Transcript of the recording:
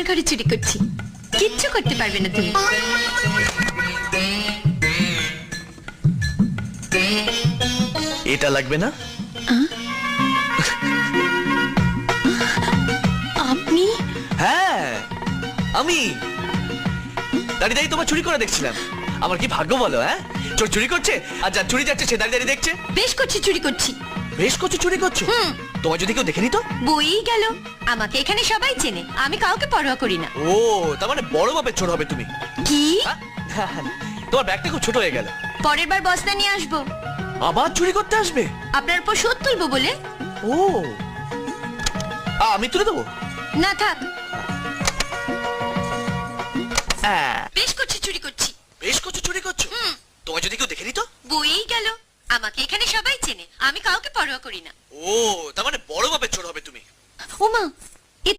ঘরে চুরি করছি, কিচ্ছু করতে পারবে না তুমি। এটা লাগবে না? আপনি? হ্যাঁ আমি দাঁড়িয়ে দাঁড়িয়ে তোমার চুরি করে দেখছিলাম। আমার কি ভাগ্য বলো, হ্যাঁ? চোর চুরি করছে আর যার চুরি যাচ্ছে সে দাঁড়িয়ে দাঁড়িয়ে দেখছে। বেশ করছি, চুরি করছি। বেশ করছো, চুরি করছো? তোমার যদি কেউ দেখে নিত? বই গেল, আমাকে এখানে সবাই চেনে, আমি কাউকে পরোয়া করি না। ও, তার মানে বড় মাপের চোর হবে তুমি। কি? হ্যাঁ? তোমার ব্যাগটা খুব ছোট হয়ে গেল। পরের বার বস্তা নিয়ে আসবো। আবার চুরি করতে আসবে? আপনার উপর শোধ তুলবো বলে। ও, আমি তুলে দেবো? না থাক। হ্যাঁ। বেশ করছি, চুরি করছি। বেশ করছো, চুরি করছো? তোমার যদি কেউ দেখে নিত? বই গেল, আমাকে এখানে সবাই চেনে, আমি কাউকে পরোয়া করি না। ও, তার মানে বড় মাপের চোর হবে তুমি। ওমা,